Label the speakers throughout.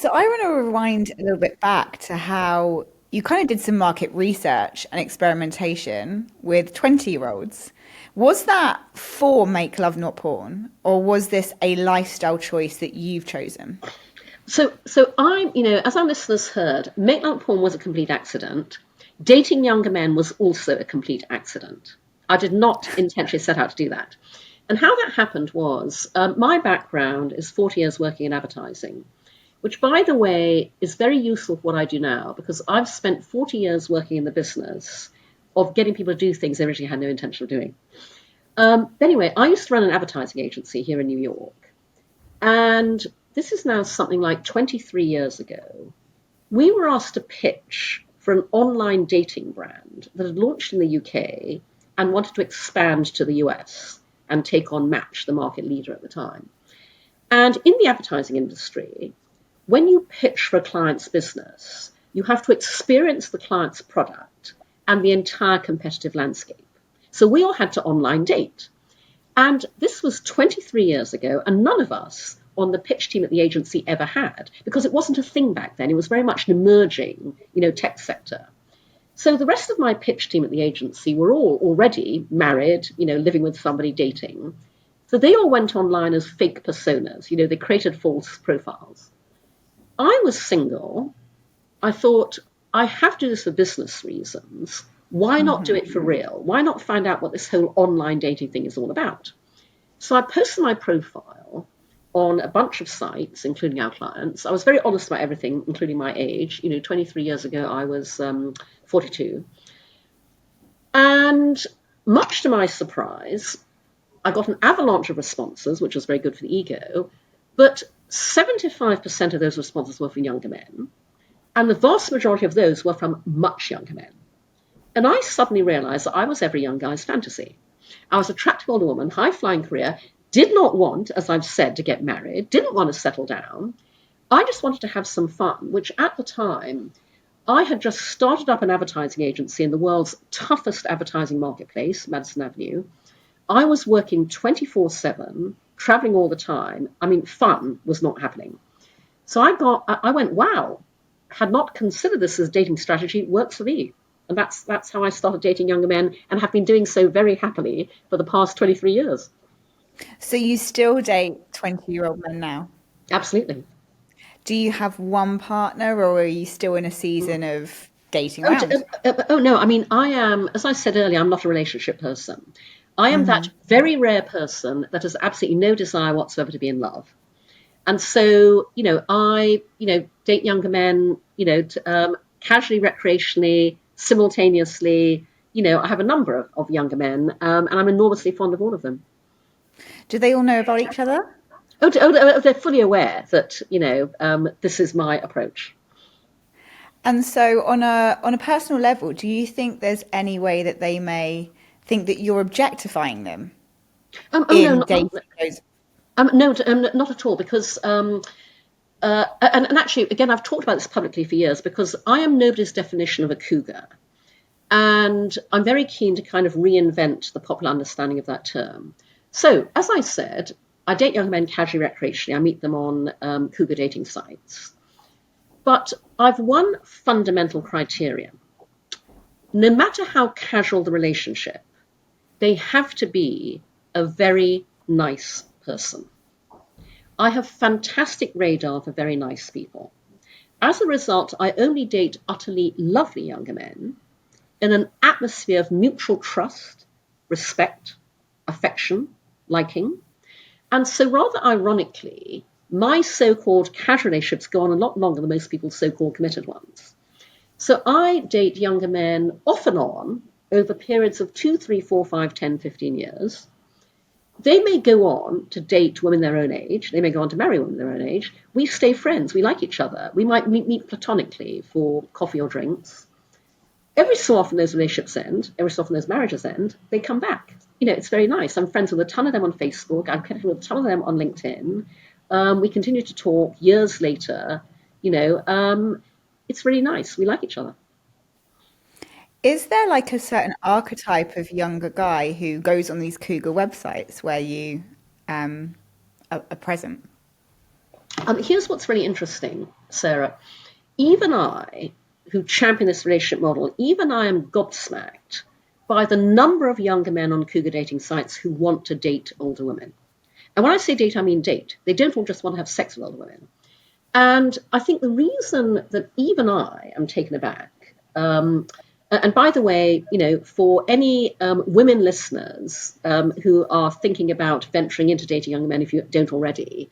Speaker 1: So I want to rewind a little bit back to how you kind of did some market research and experimentation with 20-year-olds. Was that for Make Love Not Porn, or was this a lifestyle choice that you've chosen?
Speaker 2: So I'm, as our listeners heard, Make Love Porn was a complete accident. Dating younger men was also a complete accident. I did not intentionally set out to do that. And how that happened was my background is 40 years working in advertising, which, by the way, is very useful for what I do now because I've spent 40 years working in the business of getting people to do things they originally had no intention of doing. Anyway, I used to run an advertising agency here in New York. And this is now something like 23 years ago. We were asked to pitch for an online dating brand that had launched in the UK and wanted to expand to the US and take on Match, the market leader at the time. And in the advertising industry, when you pitch for a client's business, you have to experience the client's product and the entire competitive landscape. So we all had to online date. And this was 23 years ago, and none of us on the pitch team at the agency ever had, because it wasn't a thing back then. It was very much an emerging, tech sector. So the rest of my pitch team at the agency were all already married, living with somebody, dating. So they all went online as fake personas. They created false profiles. I was single. I thought, I have to do this for business reasons. Why not do it for real? Why not find out what this whole online dating thing is all about? So I posted my profile on a bunch of sites, including our clients. I was very honest about everything, including my age. 23 years ago, I was 42. And much to my surprise, I got an avalanche of responses, which was very good for the ego. But 75% of those responses were from younger men. And the vast majority of those were from much younger men. And I suddenly realized that I was every young guy's fantasy. I was an attractive older woman, high-flying career, did not want, as I've said, to get married, didn't want to settle down. I just wanted to have some fun, which at the time, I had just started up an advertising agency in the world's toughest advertising marketplace, Madison Avenue. I was working 24/7, traveling all the time. I mean, fun was not happening. So I went, wow, had not considered this as a dating strategy, works for me. And that's how I started dating younger men and have been doing so very happily for the past 23 years.
Speaker 1: So you still date 20-year-old men now?
Speaker 2: Absolutely.
Speaker 1: Do you have one partner, or are you still in a season of dating
Speaker 2: Oh,
Speaker 1: around?
Speaker 2: no, I mean, I am, as I said earlier, I'm not a relationship person. I am that very rare person that has absolutely no desire whatsoever to be in love. And so, I, date younger men, casually, recreationally, simultaneously. I have a number of younger men, and I'm enormously fond of all of them.
Speaker 1: Do they all know about each other?
Speaker 2: They're fully aware that, this is my approach.
Speaker 1: And so on a personal level, do you think there's any way that they may think that you're objectifying them
Speaker 2: Oh no,
Speaker 1: in dating those?
Speaker 2: no, not at all. Because and actually, again, I've talked about this publicly for years because I am nobody's definition of a cougar, and I'm very keen to kind of reinvent the popular understanding of that term. So, as I said, I date young men casually, recreationally. I meet them on cougar dating sites. But I've one fundamental criterion. No matter how casual the relationship, they have to be a very nice person. I have fantastic radar for very nice people. As a result, I only date utterly lovely younger men in an atmosphere of mutual trust, respect, affection, liking. And so, rather ironically, my so-called casual relationships go on a lot longer than most people's so-called committed ones. So I date younger men off and on over periods of 2, 3, 4, 5, 10, 15 years. They may go on to date women their own age. They may go on to marry women their own age. We stay friends. We like each other. We might meet platonically for coffee or drinks. Every so often those relationships end, every so often those marriages end, they come back. It's very nice. I'm friends with a ton of them on Facebook. I'm connected with a ton of them on LinkedIn. We continue to talk years later. It's really nice. We like each other.
Speaker 1: Is there like a certain archetype of younger guy who goes on these cougar websites where you are present?
Speaker 2: Here's what's really interesting, Sarah. Even I, who champion this relationship model, even I am gobsmacked by the number of younger men on cougar dating sites who want to date older women. And when I say date, I mean date. They don't all just want to have sex with older women. And I think the reason that even I am taken aback, and by the way, for any women listeners who are thinking about venturing into dating younger men, if you don't already,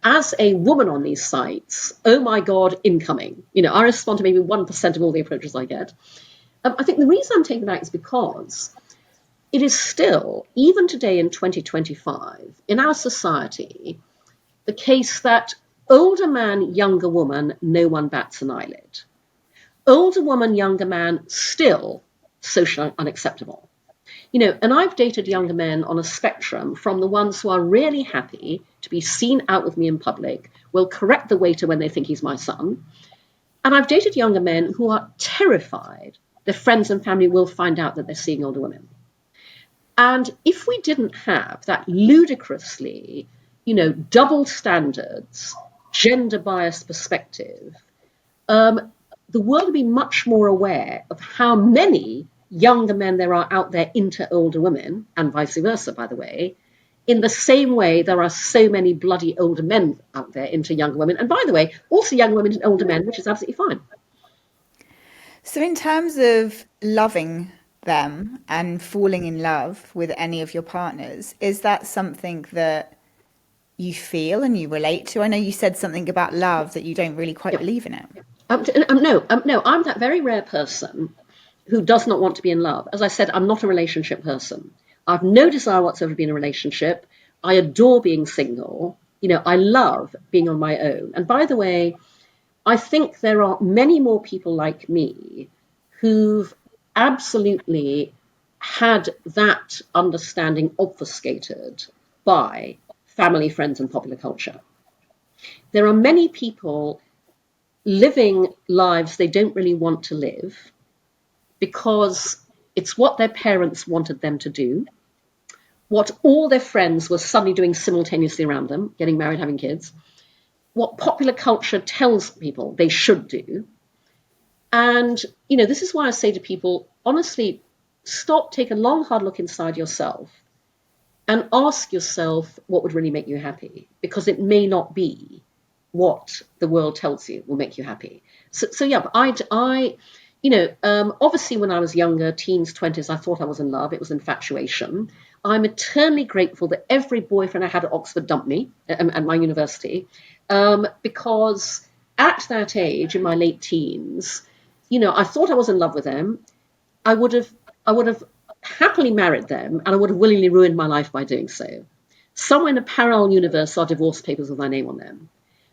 Speaker 2: as a woman on these sites, oh my God, incoming. I respond to maybe 1% of all the approaches I get. I think the reason I'm taken aback is because it is still, even today in 2025, in our society, the case that older man, younger woman, no one bats an eyelid. Older woman, younger man, still socially unacceptable. And I've dated younger men on a spectrum from the ones who are really happy to be seen out with me in public, will correct the waiter when they think he's my son. And I've dated younger men who are terrified their friends and family will find out that they're seeing older women. And if we didn't have that ludicrously, double standards, gender biased perspective, the world would be much more aware of how many younger men there are out there into older women, and vice versa, by the way, in the same way there are so many bloody older men out there into younger women. And by the way, also young women and older men, which is absolutely fine.
Speaker 1: So, in terms of loving them and falling in love with any of your partners, is that something that you feel and you relate to? I know you said something about love that you don't really quite
Speaker 2: Yeah.
Speaker 1: believe in it.
Speaker 2: No, I'm that very rare person who does not want to be in love. As I said, I'm not a relationship person. I've no desire whatsoever to be in a relationship. I adore being single. I love being on my own. And by the way, I think there are many more people like me who've absolutely had that understanding obfuscated by family, friends, and popular culture. There are many people living lives they don't really want to live because it's what their parents wanted them to do, what all their friends were suddenly doing simultaneously around them, getting married, having kids, what popular culture tells people they should do. And, this is why I say to people, honestly, stop, take a long, hard look inside yourself and ask yourself what would really make you happy, because it may not be what the world tells you will make you happy. So yeah, but obviously when I was younger, teens, 20s, I thought I was in love. It was infatuation. I'm eternally grateful that every boyfriend I had at Oxford dumped me at my university, because at that age, in my late teens, I thought I was in love with them. I would have happily married them, and I would have willingly ruined my life by doing so. Somewhere in a parallel universe are divorce papers with my name on them.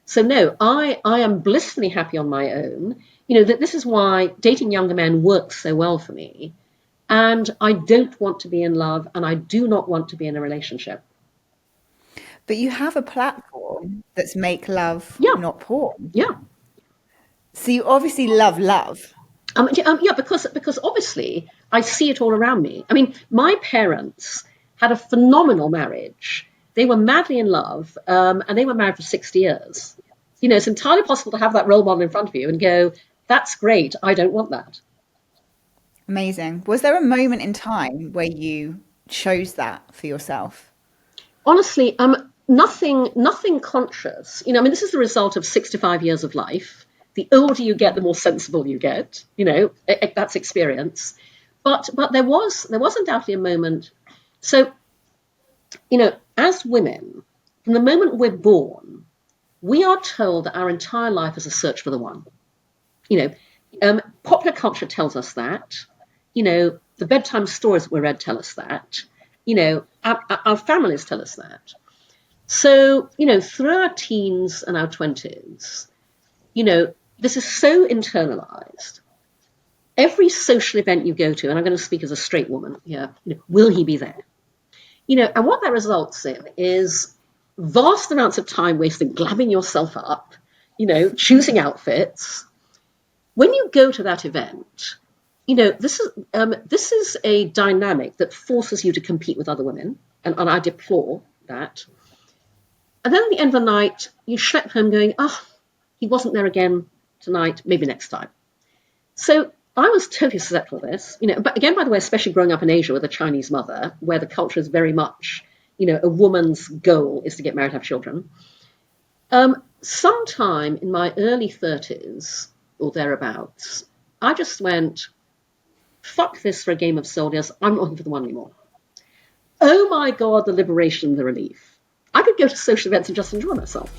Speaker 2: So no, I am blissfully happy on my own. That this is why dating younger men works so well for me. And I don't want to be in love, and I do not want to be in a relationship.
Speaker 1: But you have a platform that's make love,
Speaker 2: Yeah,
Speaker 1: not porn.
Speaker 2: yeah.
Speaker 1: So you obviously love love.
Speaker 2: Yeah, because obviously I see it all around me. I mean, my parents had a phenomenal marriage. They were madly in love, and they were married for 60 years. It's entirely possible to have that role model in front of you and go, that's great, I don't want that.
Speaker 1: Amazing. Was there a moment in time where you chose that for yourself?
Speaker 2: Honestly, nothing conscious. This is the result of 65 years of life. The older you get, the more sensible you get. That's experience. But there was undoubtedly a moment. So, as women, from the moment we're born, we are told that our entire life is a search for the one. Popular culture tells us that. The bedtime stories that we read tell us that. Our families tell us that. So, through our teens and our 20s, this is so internalized. Every social event you go to, and I'm going to speak as a straight woman here, will he be there? And what that results in is vast amounts of time wasted glamming yourself up, choosing outfits. When you go to that event, this is a dynamic that forces you to compete with other women, and I deplore that. And then at the end of the night, you schlep home going, oh, he wasn't there again tonight, maybe next time. So I was totally susceptible to this, but again, by the way, especially growing up in Asia with a Chinese mother, where the culture is very much, a woman's goal is to get married, have children. Sometime in my early 30s or thereabouts, I just went, fuck this for a game of soldiers. I'm not looking for the one anymore. Oh my God, the liberation, the relief. I could go to social events and just enjoy myself.